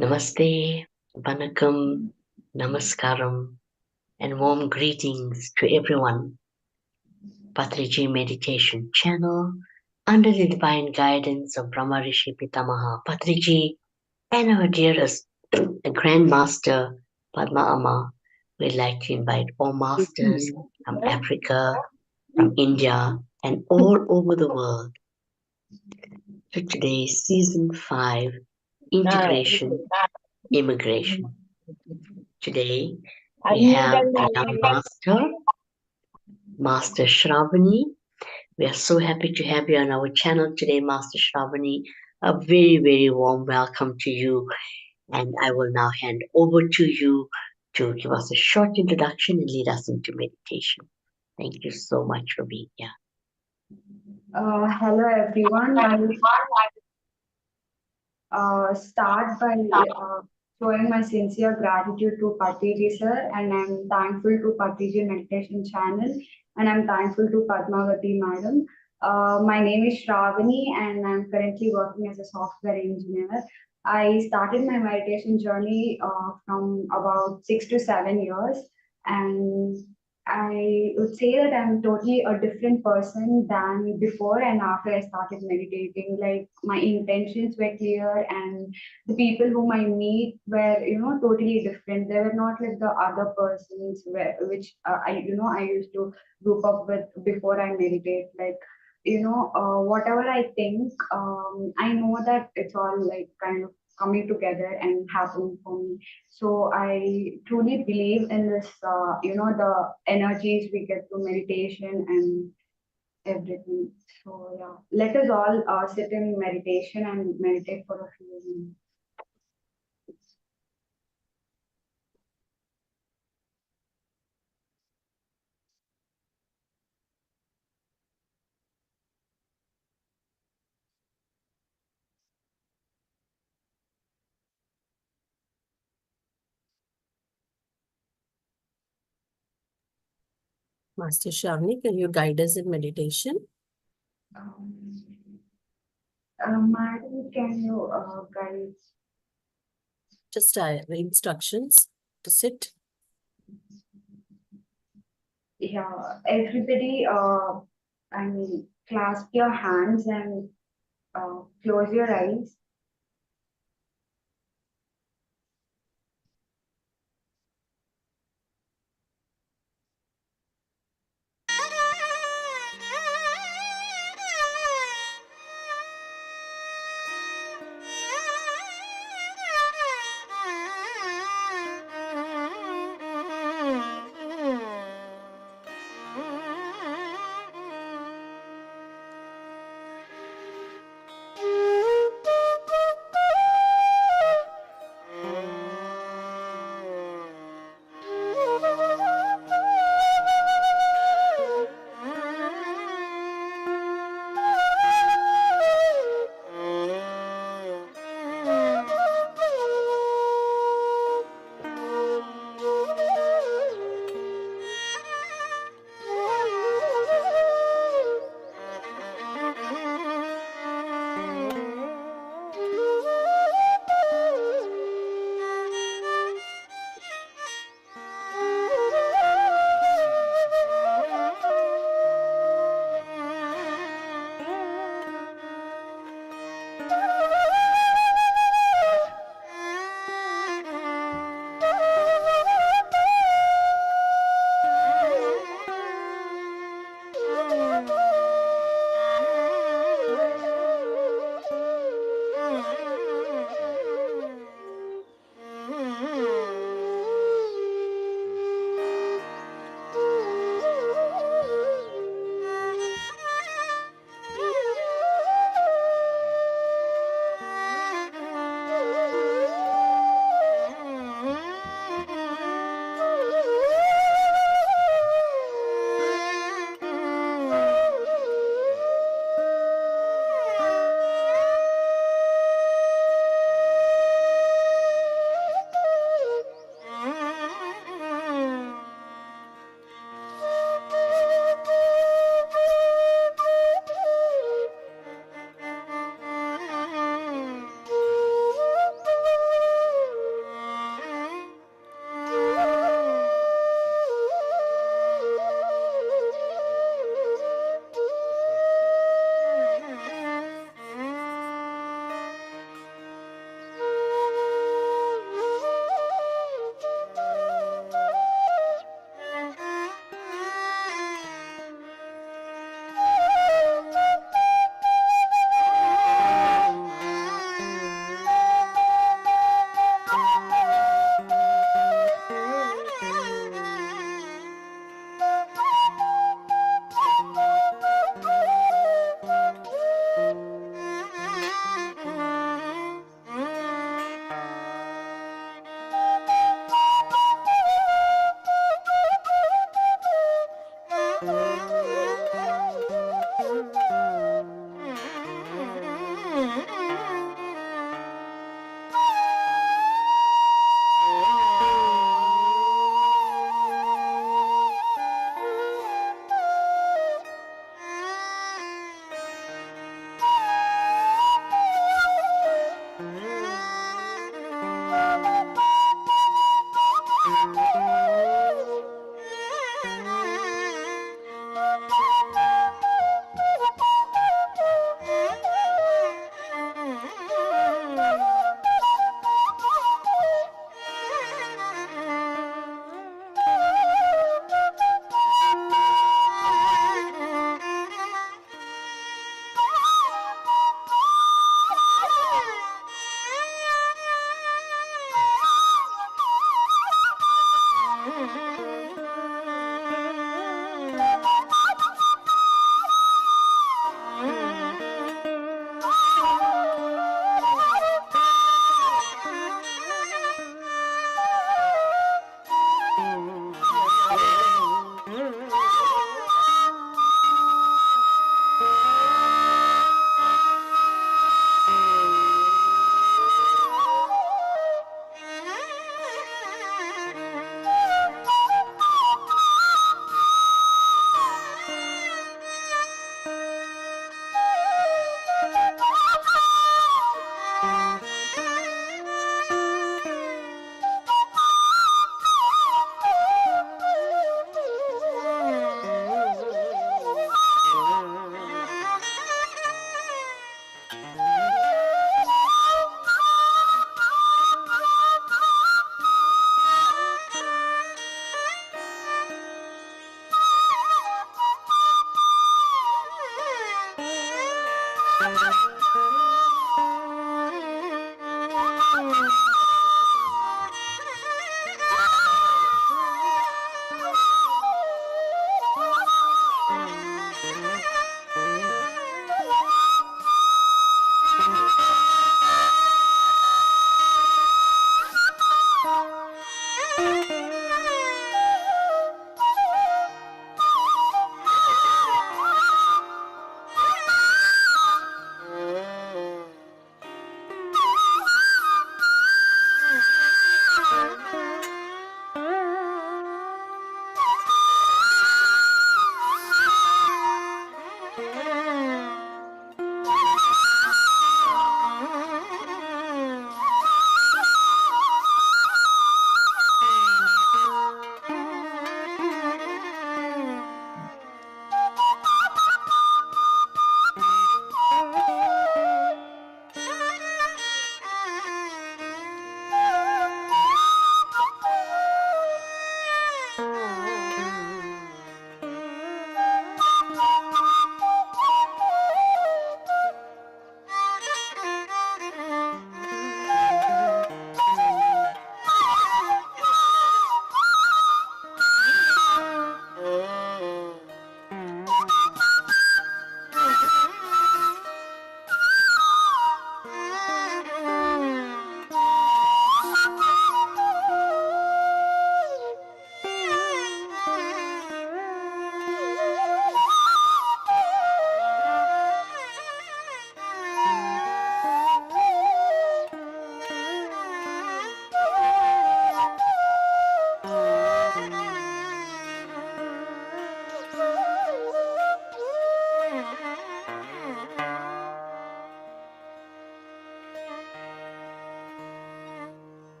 Namaste, Vanakkam, Namaskaram, and warm greetings to everyone. Patriji Meditation Channel under the divine guidance of Brahma Rishi Pitamaha Patriji and our dearest the Grand Master Padma Amma. We'd like to invite all masters from Africa, from India, and all over the world to today's Season 5 Integration Immigration. Today we have a young master, Master Shravani. We are so happy to have you on our channel today, Master Shravani. A very, very warm welcome to you. And I will now hand over to you to give us a short introduction and lead us into meditation. Thank you so much for being here. Hello everyone. I will start by showing my sincere gratitude to Patiji sir, and I'm thankful to Patiji Meditation Channel, and I'm thankful to Padmavati madam. My name is Shravani, and I'm currently working as a software engineer. I started my meditation journey from about 6 to 7 years, and I would say that I'm totally a different person than before and after I started meditating. Like my intentions were clear, and the people whom I meet were, totally different. They were not like the other persons which I used to group up with before I meditate. Like, whatever I think, I know that it's all like kind of coming together and happening for me. So I truly believe in this, the energies we get through meditation and everything. So yeah, let us all sit in meditation and meditate for a few minutes. Master Shavni, can you guide us in meditation? Um, Madam, can you guide? Just the instructions to sit. Yeah, everybody, I mean, clasp your hands and close your eyes.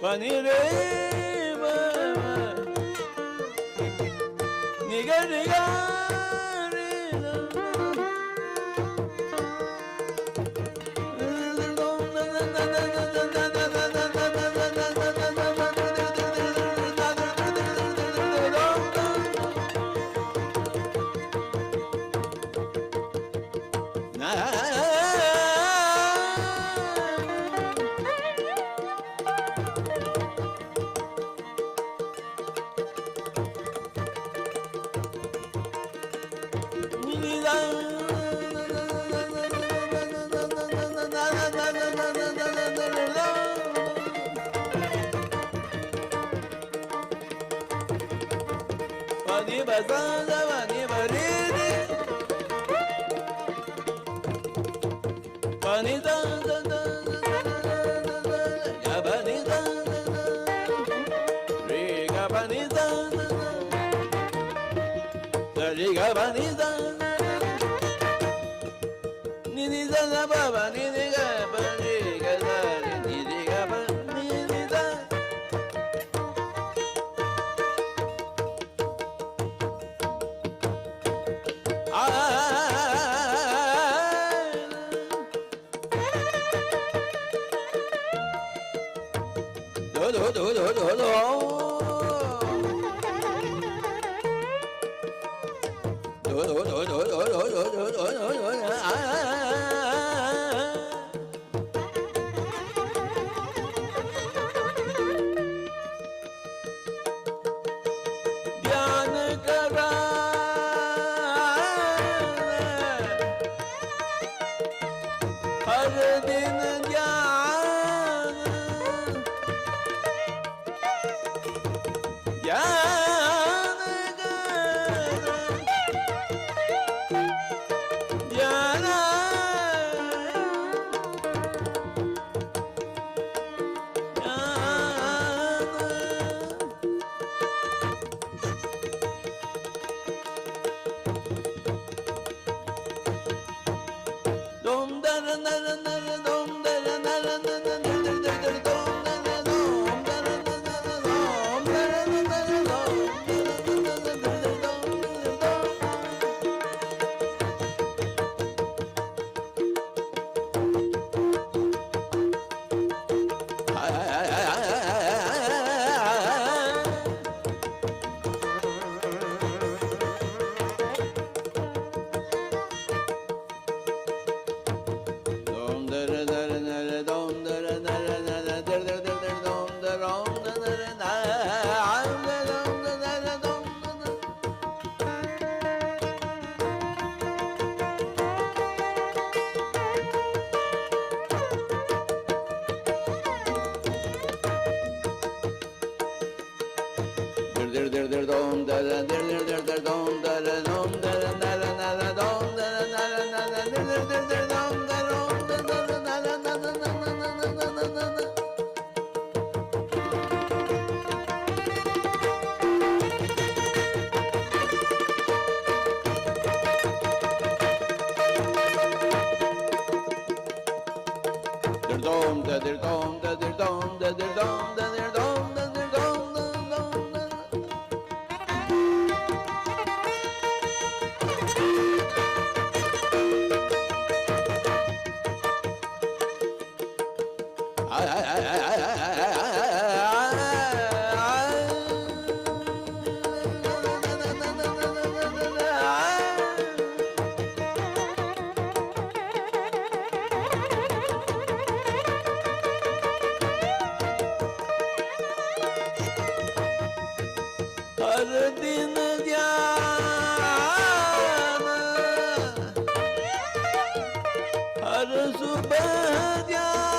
Pani re ma ni ga re Pani basanda pani baridi pani da da da ga pani da re ga pani da re ga pani da ni ni da da ba ba ni ni ga ba ni ga da ni ni ga ba ni ni da ध्यान करा हर दिन ज्ञान ज्ञान ज्ञान हर दिन ध्यान हर सुबह ध्यान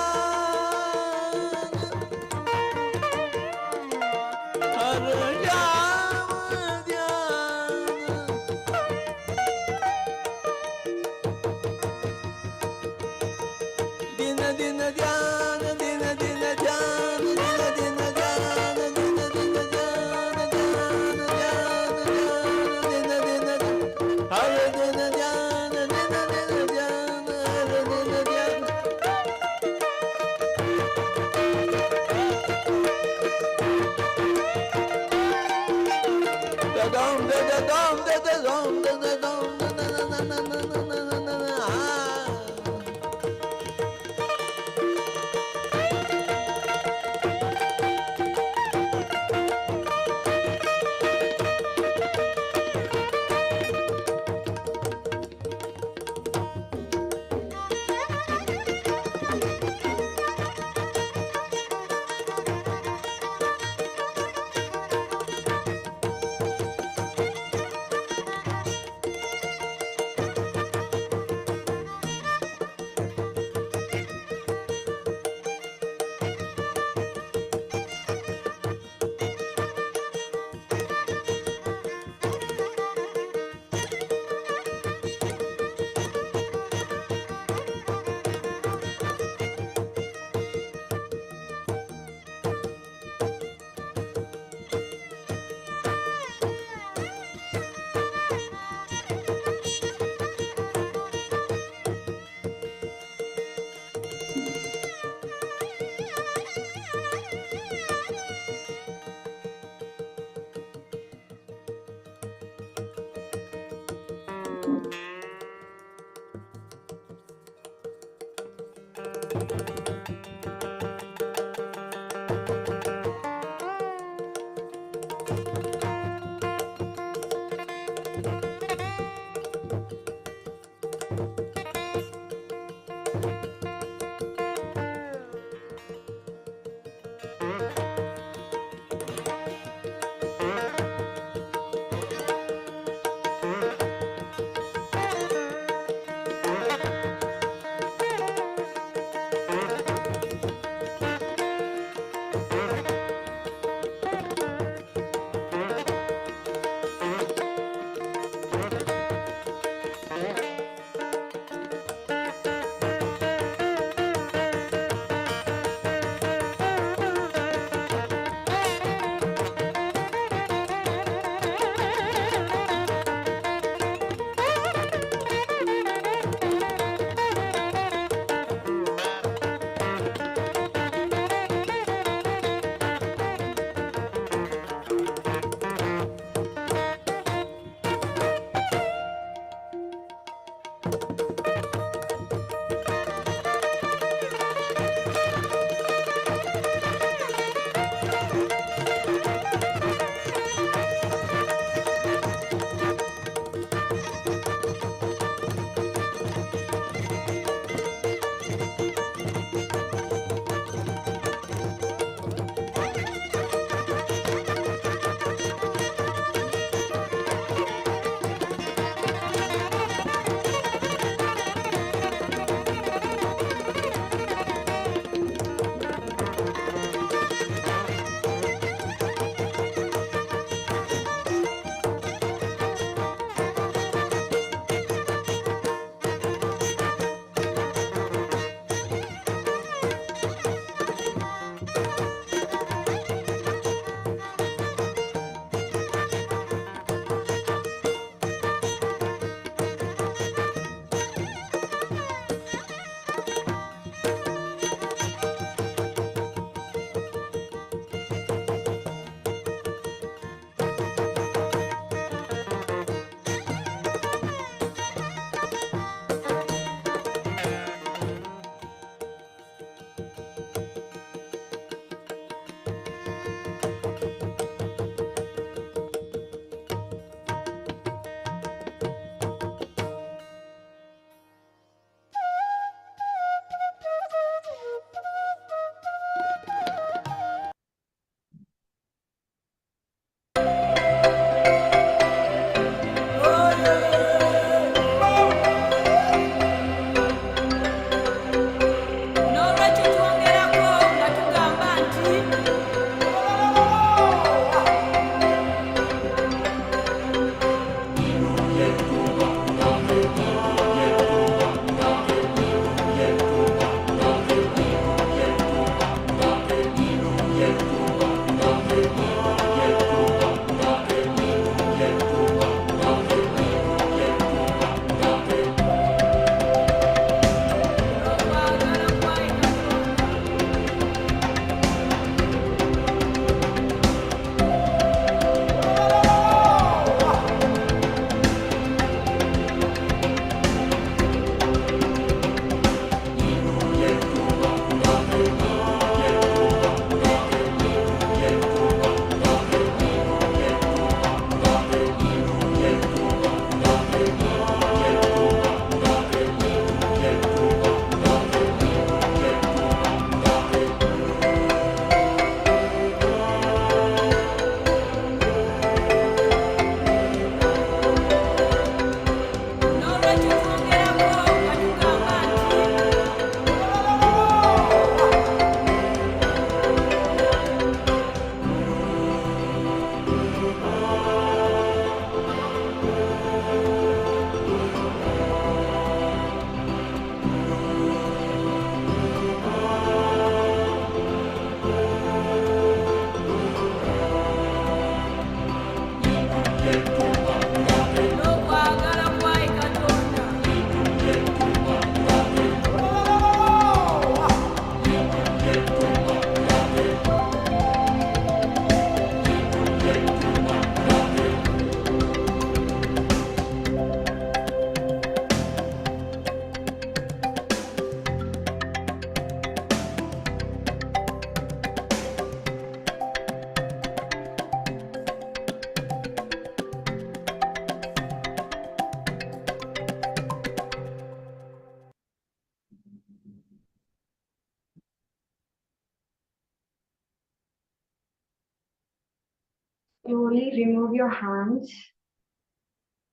Slowly remove your hands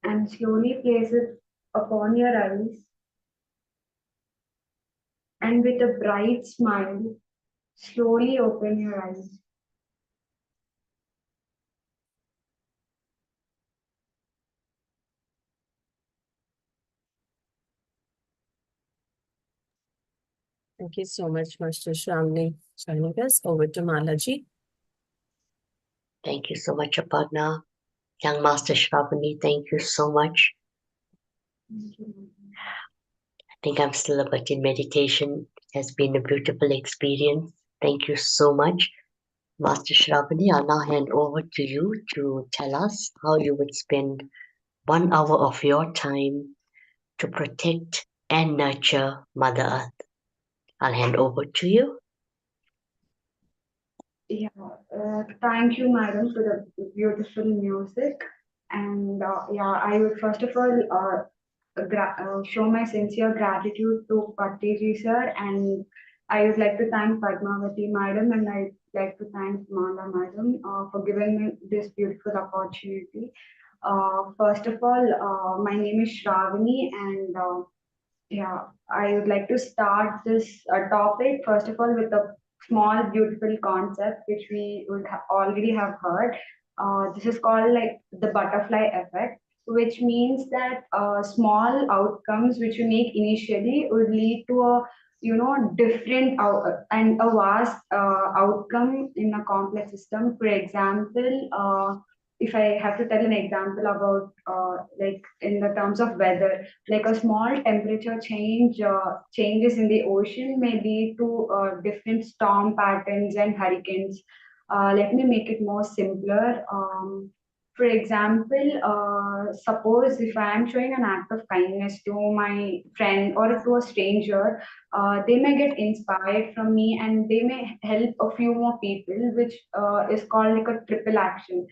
and slowly place it upon your eyes. And with a bright smile, slowly open your eyes. Thank you so much, Master Shravani. Joining us. Over to Malaji. Thank you so much, Aparna. Young Master Shravani, thank you so much. I think I'm still a bit in meditation. It has been a beautiful experience. Thank you so much. Master Shravani, I'll now hand over to you to tell us how you would spend 1 hour of your time to protect and nurture Mother Earth. I'll hand over to you. Yeah, thank you, madam, for the beautiful music. And yeah, I would first of all show my sincere gratitude to Patiji sir, and I would like to thank Padmavati madam, and I'd like to thank Mala madam for giving me this beautiful opportunity. First of all, my name is Shravani, and yeah, I would like to start this topic first of all with a small, beautiful concept which we would already have heard. This is called like the butterfly effect, which means that small outcomes which you make initially would lead to a different and a vast outcome in a complex system. For example, if I have to tell an example about like in the terms of weather, like a small temperature changes in the ocean may lead to different storm patterns and hurricanes. Let me make it more simpler. For example, suppose if I am showing an act of kindness to my friend or to a stranger, they may get inspired from me and they may help a few more people, which is called like a triple action.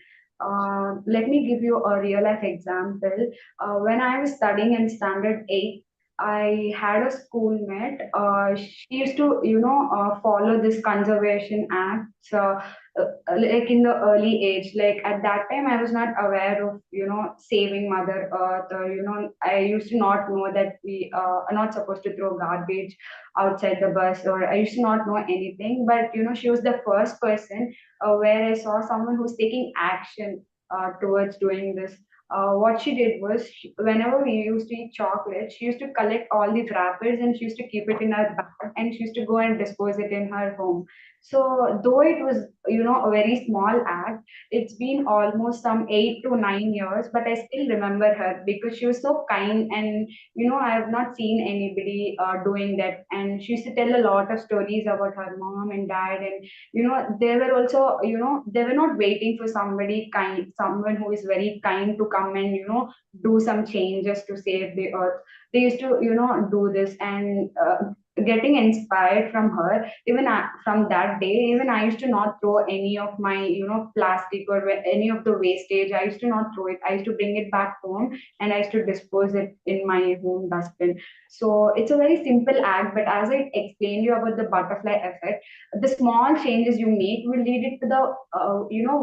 Let me give you a real life example. When I was studying in standard 8, I had a schoolmate. She used to, follow this conservation acts, like in the early age. Like at that time, I was not aware of, saving Mother Earth. Or, I used to not know that we are not supposed to throw garbage outside the bus, or I used to not know anything. But, she was the first person where I saw someone who's taking action towards doing this. What she did was, whenever we used to eat chocolate, she used to collect all the wrappers and she used to keep it in her bag and she used to go and dispose it in her home. So, though it was, a very small act, it's been almost some 8 to 9 years, but I still remember her because she was so kind and, I have not seen anybody doing that. And she used to tell a lot of stories about her mom and dad, and they were also, they were not waiting for somebody kind, someone who is very kind to come and do some changes to save the earth. They used to do this, and getting inspired from her, even from that day, even I used to not throw any of my plastic or any of the wastage. I used to not throw it. I used to bring it back home and I used to dispose it in my home dustbin. So it's a very simple act, but as I explained you about the butterfly effect, the small changes you make will lead it to the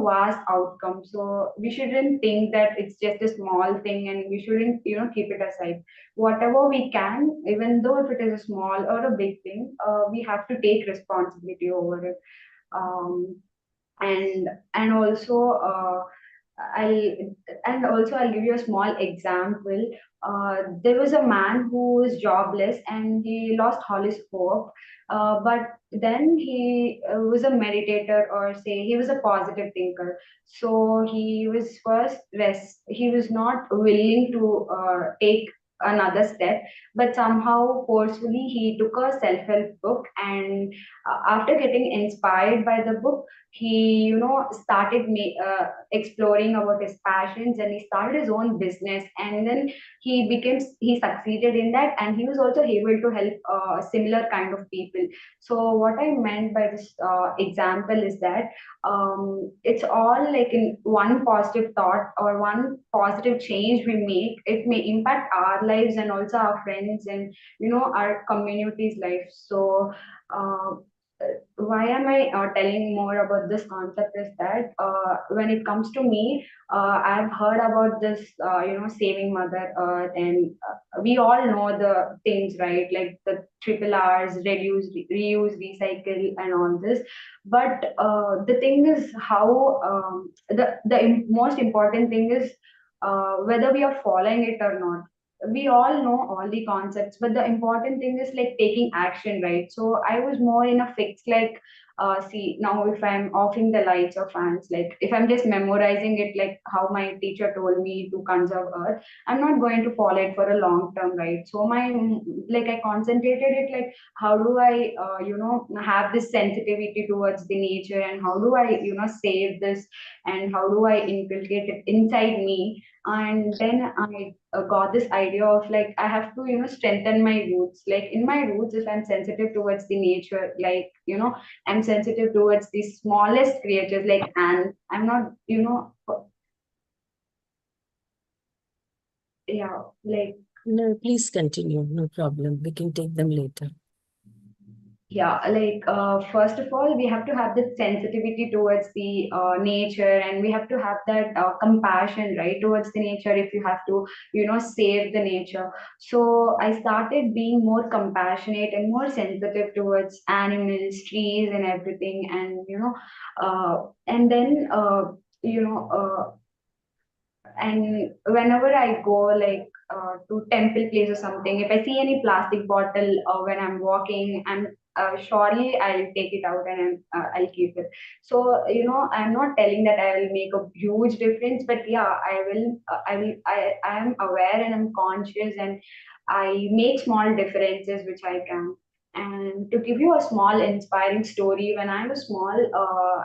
vast outcome. So we shouldn't think that it's just a small thing and we shouldn't keep it aside. Whatever we can, even though if it is a small or a big thing, we have to take responsibility over it. um, and also I'll I'll give you a small example. There was a man who was jobless and he lost all his hope. But then he was a meditator, or say he was a positive thinker. So he was first rest. He was not willing to take another step, but somehow forcefully he took a self-help book, and after getting inspired by the book, he started exploring about his passions, and he started his own business, and then he succeeded in that, and he was also able to help similar kind of people. So what I meant by this example is that it's all like in one positive thought or one positive change we make, it may impact our lives and also our friends and our community's life. So uh, why am I telling more about this concept is that when it comes to me, I've heard about this, saving Mother Earth, and we all know the things, right? Like the triple R's, reduce, reuse, recycle, and all this. But the thing is, how most important thing is whether we are following it or not. We all know all the concepts, but the important thing is like taking action, right? So I was more in a fix, like see, now if I'm offing the lights or fans, like if I'm just memorizing it, like how my teacher told me to conserve earth, I'm not going to follow it for a long term, right? So like I concentrated it, like how do I have this sensitivity towards the nature, and how do I save this, and how do I inculcate it inside me. And then I got this idea of like I have to strengthen my roots. Like in my roots, if I'm sensitive towards the nature, like I'm sensitive towards the smallest creatures like ants. I'm not yeah, like No, please continue. No problem. We can take them later. yeah, like first of all, we have to have this sensitivity towards the nature, and we have to have that compassion, right, towards the nature. If you have to save the nature, so I started being more compassionate and more sensitive towards animals, trees, and everything. And and then and whenever I go like to temple place or something, if I see any plastic bottle when I'm walking, I'm surely I'll take it out, and I'll keep it. So I'm not telling that I will make a huge difference, but yeah, I am aware and I'm conscious, and I make small differences which I can. And to give you a small inspiring story, when I was small,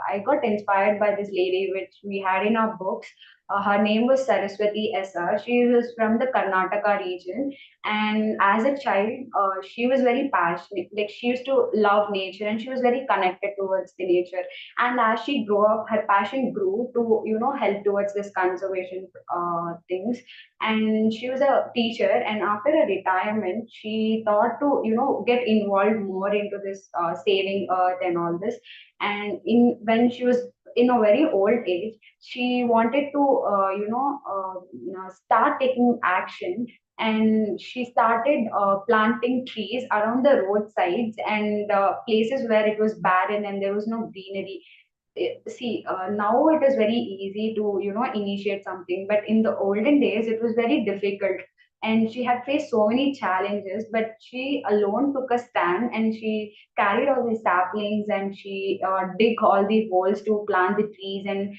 I got inspired by this lady which we had in our books. Her name was Saraswati SR. She was from the Karnataka region. And as a child, she was very passionate. Like she used to love nature, and she was very connected towards the nature. And as she grew up, her passion grew to, help towards this conservation things. And she was a teacher. And after her retirement, she thought to, get involved more into this saving earth and all this. And when she was in a very old age, she wanted to start taking action, and she started planting trees around the roadsides and places where it was barren and there was no greenery. See, now it is very easy to initiate something, but in the olden days it was very difficult, and she had faced so many challenges, but she alone took a stand, and she carried all the saplings, and she dig all the holes to plant the trees. And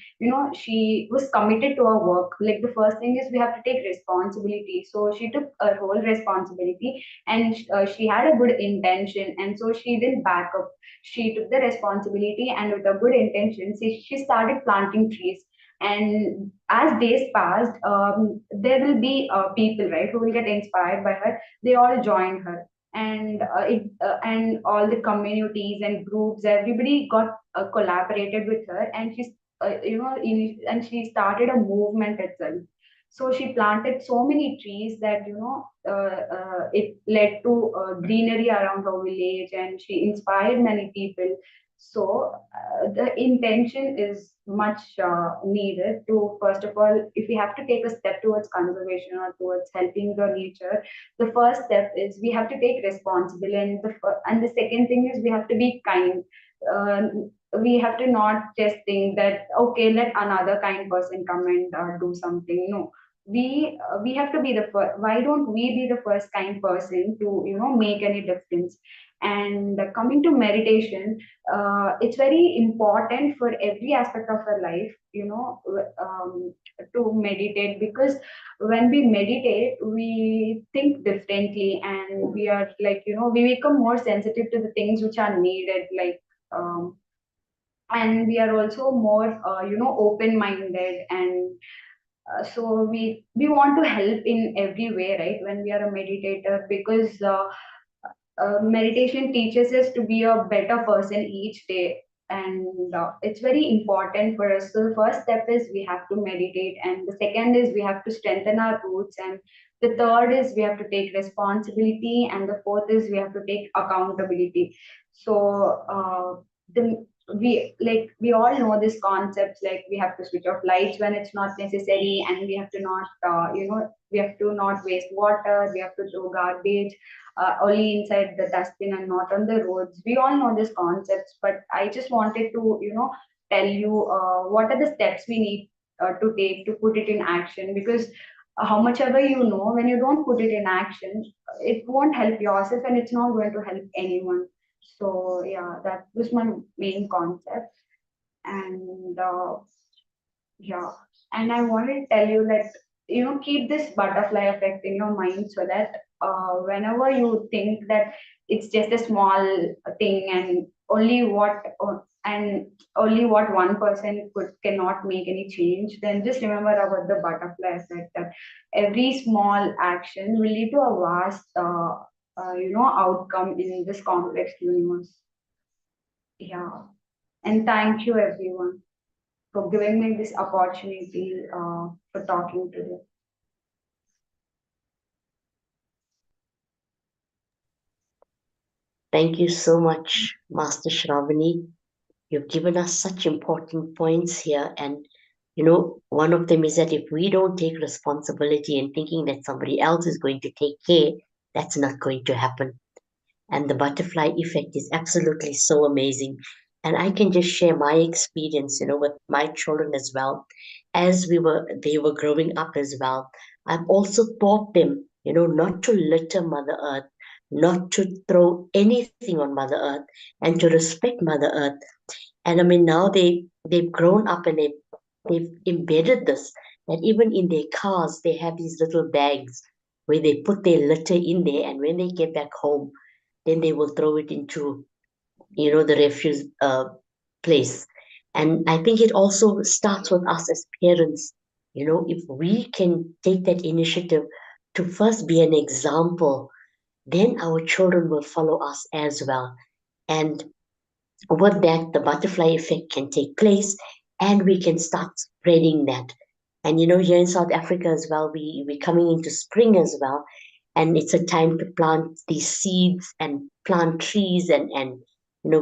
she was committed to her work. Like the first thing is we have to take responsibility, so she took a whole responsibility, and she had a good intention, and so she didn't back up. She took the responsibility, and with a good intention, she started planting trees. And as days passed, there will be people, right, who will get inspired by her. They all joined her, and and all the communities and groups, everybody got collaborated with her, and and she started a movement itself. So she planted so many trees that it led to greenery around her village, and she inspired many people. So the intention is much needed to, first of all, if we have to take a step towards conservation or towards helping the nature, the first step is we have to take responsibility, and and the second thing is we have to be kind. Uh, we have to not just think that okay, let another kind person come and do something. No, we have to be the first. Why don't we be the first kind person to make any difference? And coming to meditation, it's very important for every aspect of our life, to meditate, because when we meditate we think differently, and we are like we become more sensitive to the things which are needed, like and we are also more open minded. And so we want to help in every way, right, when we are a meditator, because meditation teaches us to be a better person each day. And it's very important for us. So the first step is we have to meditate, and the second is we have to strengthen our roots, and the third is we have to take responsibility, and the fourth is we have to take accountability. So we all know this concepts, like we have to switch off lights when it's not necessary, and we have to not we have to not waste water, we have to throw garbage only inside the dustbin and not on the roads. We all know these concepts, but I just wanted to tell you what are the steps we need to take to put it in action, because how much ever when you don't put it in action, it won't help yourself and it's not going to help anyone. So yeah, that was my main concept. And yeah, and I want to tell you that keep this butterfly effect in your mind, so that whenever you think that it's just a small thing and only what one person cannot make any change, then just remember about the butterfly effect, that every small action will lead to a vast outcome in this complex universe. Yeah, and thank you everyone for giving me this opportunity for talking today. Thank you so much, Master Shravani. You've given us such important points here. And, one of them is that if we don't take responsibility and thinking that somebody else is going to take care, that's not going to happen. And the butterfly effect is absolutely so amazing. And I can just share my experience, with my children as well. As they were growing up as well. I've also taught them, not to litter Mother Earth, not to throw anything on Mother Earth, and to respect Mother Earth. And I mean, now they've grown up and they've embedded this, that even in their cars they have these little bags where they put their litter in there, and when they get back home, then they will throw it into the refuse place. And I think it also starts with us as parents. If we can take that initiative to first be an example, then our children will follow us as well. And with that, the butterfly effect can take place, and we can start spreading that. And here in South Africa as well, we're coming into spring as well, and it's a time to plant these seeds and plant trees, and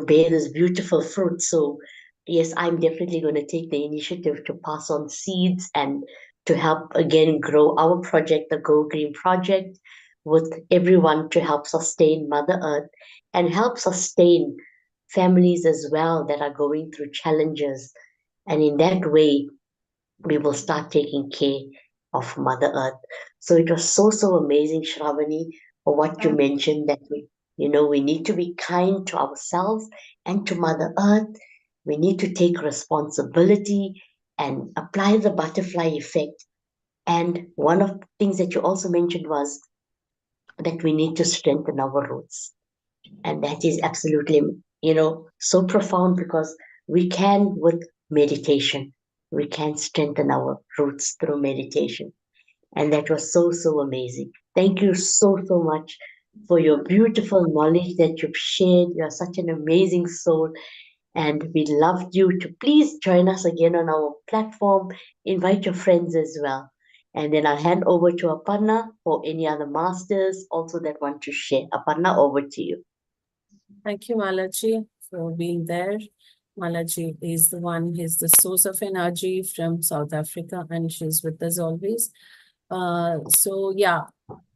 bear this beautiful fruit. So yes, I'm definitely going to take the initiative to pass on seeds and to help again grow our project, the Go Green project, with everyone to help sustain Mother Earth and help sustain families as well that are going through challenges. And in that way, we will start taking care of Mother Earth. So it was so, so amazing, Shravani, for what you mentioned, that we need to be kind to ourselves and to Mother Earth. We need to take responsibility and apply the butterfly effect. And one of the things that you also mentioned was that we need to strengthen our roots. And that is absolutely, so profound, because we can, with meditation, we can strengthen our roots through meditation. And that was so, so amazing. Thank you so, so much for your beautiful knowledge that you've shared. You are such an amazing soul. And we loved you to please join us again on our platform. Invite your friends as well. And then I'll hand over to Aparna for any other masters also that want to share. Aparna, over to you. Thank you, Malaji, for being there. Malaji is the one, he's the source of energy from South Africa, and she's with us always. So yeah,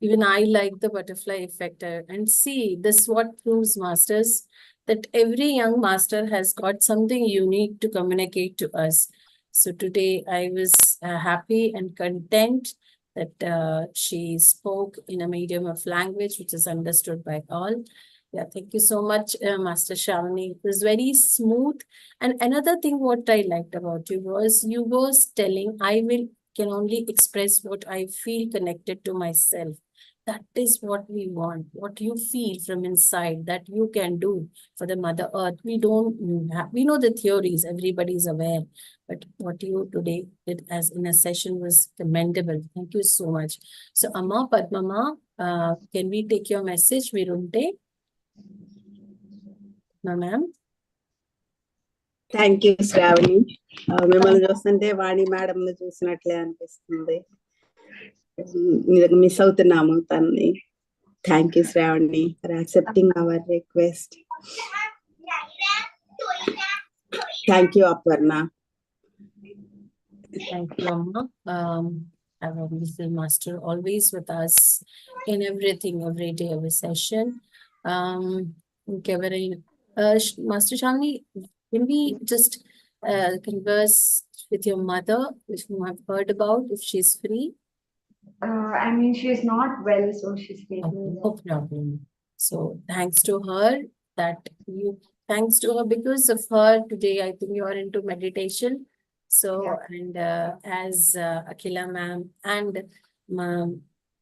even I like the butterfly effect. And see, this what proves, masters, that every young master has got something unique to communicate to us. So today I was happy and content that she spoke in a medium of language which is understood by all. Yeah, thank you so much, Master Shavani. It was very smooth. And another thing what I liked about you was telling, can only express what I feel connected to myself. That is what we want. What you feel from inside that you can do for the Mother Earth. We know the theories, everybody is aware, but what you today did as in a session was commendable. Thank you so much. So Amma Padmama, can we take your message, Virunte? Ma'am. Thank you Shravani. మిమ్మల్ని చూస్తుంటే Vani madam చూసినట్లే అనిపిస్తుంది. Miss అవుతున్నాము తనని. Thank you Shravani for accepting our request. Thank you, Aparna. Thank you, Amma. Our Mr. Master always with us in everything, every day, every session. Okay, Master Shalini, can we just converse with your mother, if you have heard about, if she's free? I mean, she's not well, so she's Okay, taking no problem. So thanks to her thanks to her, because of her today, I think you are into meditation. So, Yeah. and as Akila ma'am and ma'am,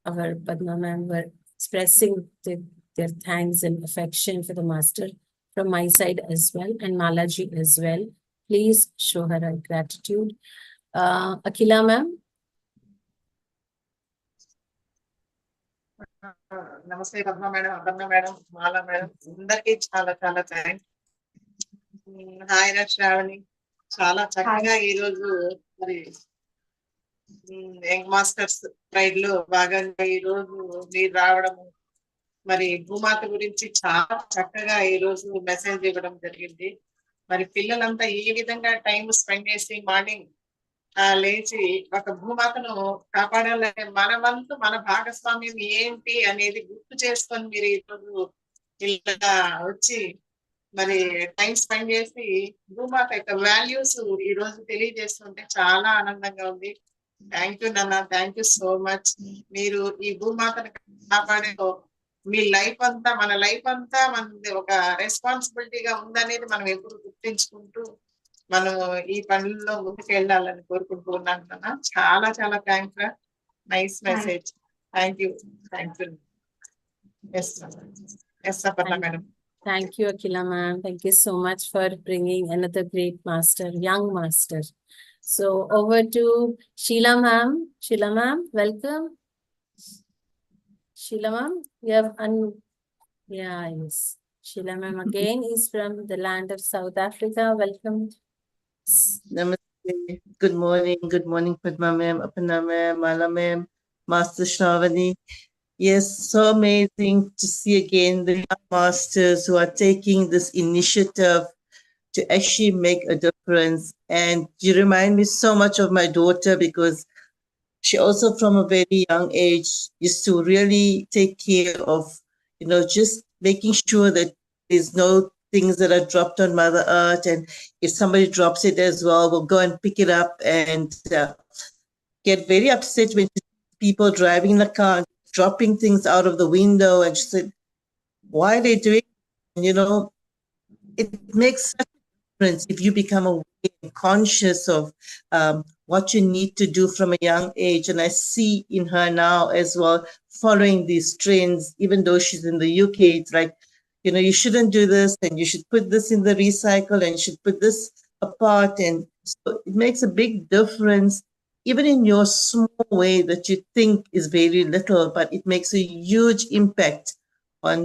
our Padma ma'am were expressing their thanks and affection for the master from my side as well, and Malaji as well. Please show her our gratitude. Akila ma'am. నమస్తే Padma madam, Aparna madam, మాల madam, అందరికీ చాలా చాలా thanks. Hi రా శ్రావణి, చాలా చక్కగా ఈ రోజు మరి యంగ్ మాస్టర్స్ ప్రైడ్ లో భాగంగా ఈ రోజు మీరు రావడము, మరి భూమాత గురించి చాలా చక్కగా ఈ రోజు మెసేజ్ ఇవ్వడం జరిగింది. మరి పిల్లలంతా ఈ విధంగా టైం స్పెండ్ చేసి మార్నింగ్ లేచి ఒక భూమాతను కాపాడాలంటే మన వంతు, మన భాగస్వామ్యం ఏంటి అనేది గుర్తు చేసుకొని మీరు ఈరోజు ఇలా వచ్చి మరి టైం స్పెండ్ చేసి భూమాత యొక్క వాల్యూస్ ఈ రోజు తెలియజేస్తుంటే చాలా ఆనందంగా ఉంది. థ్యాంక్ యూ నాన్న, థ్యాంక్ యూ సో మచ్. మీరు ఈ భూమాతను కాపాడే మీ లైఫ్ అంతా, మన లైఫ్ అంతా మనది ఒక రెస్పాన్సిబిలిటీగా ఉందనేది మనం ఎప్పుడు గుర్తించుకుంటూ మనం ఈ పనుల్లో ముందుకు వెళ్ళాలని కోరుకుంటూ ఉన్నాను కదా. చాలా చాలా థ్యాంక్స్ రా, nice message. Thank you, thank you. Yes Aparna madam. Thank you, Akila ma'am. Thank you so much for bringing another great master, young master. So over to Sheila ma'am. Sheila ma'am, welcome. Sheila ma'am, you have yeah, yes. Sheila ma'am again is from the land of South Africa. Welcome. Namaste. Good morning, Padma ma'am, Aparna ma'am, Mala ma'am, Master Sravani. Yes, so amazing to see again the young masters who are taking this initiative to actually make a difference. And you remind me so much of my daughter, because she also from a very young age used to really take care of, just making sure that there's no things that are dropped on Mother Earth. And if somebody drops it as well, we'll go and pick it up and get very upset when people driving the car, dropping things out of the window. And she said, why are they doing it? It makes such a difference if you become aware and conscious of what you need to do from a young age. And I see in her now as well, following these trends, even though she's in the UK, it's like, you shouldn't do this, and you should put this in the recycle, and you should put this apart. And so it makes a big difference, even in your small way that you think is very little, but it makes a huge impact on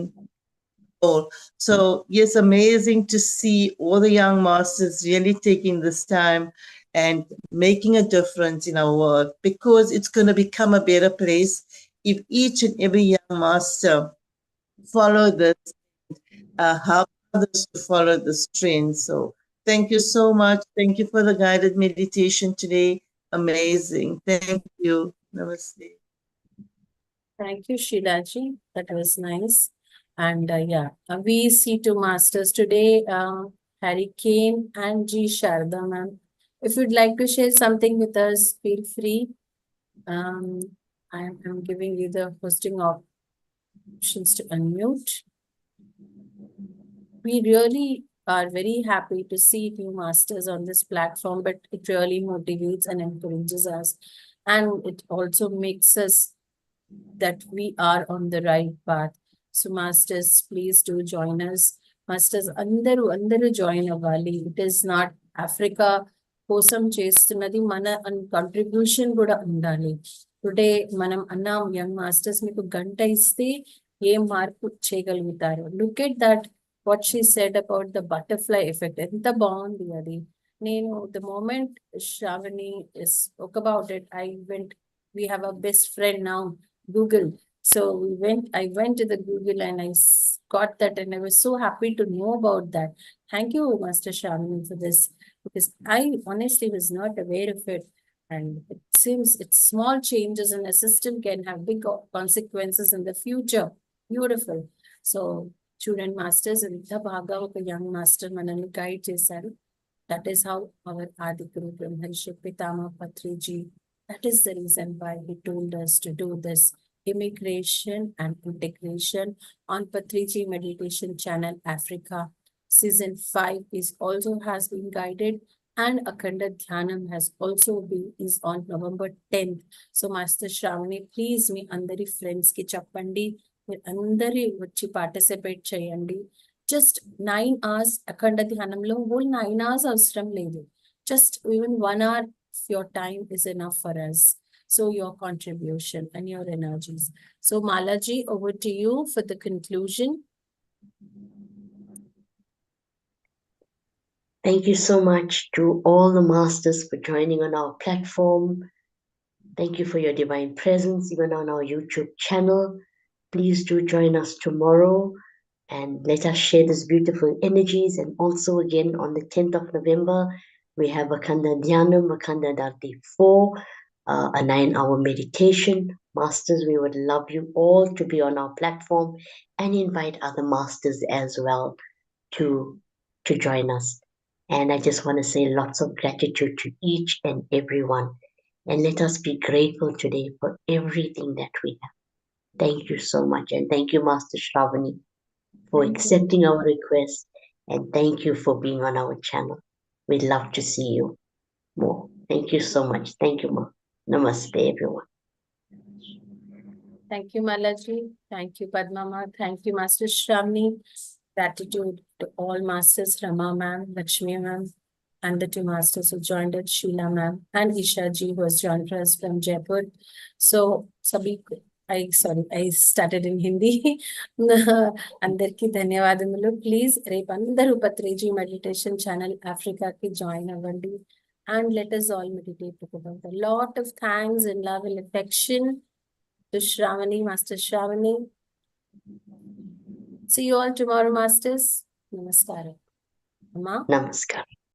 all. So yes, amazing to see all the young masters really taking this time and making a difference in our world, because it's going to become a better place if each and every young master follow this, help others to follow this trend. So thank you so much. Thank you for the guided meditation today. Amazing. Thank you. Namaste. Thank you, Sheilaji. That was nice. And we see two masters today, Harry Kane and G. Sharda ma'am. If you'd like to share something with us, feel free. I am giving you the hosting options to unmute. We really are very happy to see new masters on this platform, but it really motivates and encourages us. And it also makes us that we are on the right path. So masters, please do join us. Masters, andaru join avali. It is not Africa kosam chestunnadi, mana contribution kuda undali. Today manam annam young masters meeku ganta iste em marpu cheyagalugutaru. Look at that, what she said about the butterfly effect. Enta baagundi adi. The moment Sravani spoke about it, we have a best friend now, Google. So I went to the Google and got that, and I was so happy to know about that. Thank you, Master Shamini, for this, because I honestly was not aware of it. And it seems it's small changes in a system can have big consequences in the future. Beautiful. So, student masters, and the Bhaga, ఒక young master మనల్ని guide చేశారు. That is how our Adi Guru Brahmanship Pitama Patriji, that is the reason why he told us to do this immigration and integration on Patriji Meditation Channel Africa. Season 5 is also has been guided, and Akhanda Dhyanam has also been is on November 10th. So Master Shravani, please me andari friends ki chappandi, మీరు అందరి వచ్చి participate చేయండి. Just 9 hours అఖండ ధ్యానంలో whole 9 hours అవసరం లేదు. Just even 1 hour of your time is enough for us. So your contribution and your energies. So Malaji, over to you for the conclusion. Thank you so much to all the masters for joining on our platform. Thank you for your divine presence, even on our YouTube channel. Please do join us tomorrow and let us share these beautiful energies. And also again on the 10th of November, we have Vakanda Dhyanam, Vakanda Dharti 4, a 9-hour meditation. Masters, we would love you all to be on our platform and invite other masters as well to join us. And I just want to say lots of gratitude to each and every one. And let us be grateful today for everything that we have. Thank you so much. And thank you, Master Shravani, for Thank you. accepting our request. And thank you for being on our channel. We'd love to see you more. Thank you so much. Thank you, Ma. Namaste, everyone. Thank you, Malaji. Thank you, Padmama. Thank you, Master Shravani. Gratitude to all masters, Rama ma'am, Lakshmi ma'am, and the 2 masters who joined us, Sheila ma'am, and Isha ji, who has joined us from Jaipur. So, I started in Hindi. అందరికీ ధన్యవాదములు. Please రేపు అందరూ Patriji meditation channel ఆఫ్రికాకి join అవ్వండి. And let us all meditate together. A lot of thanks and love and affection to Shravani, Master Shravani. See you all tomorrow, masters. Namaskaram. Amma. Namaskar.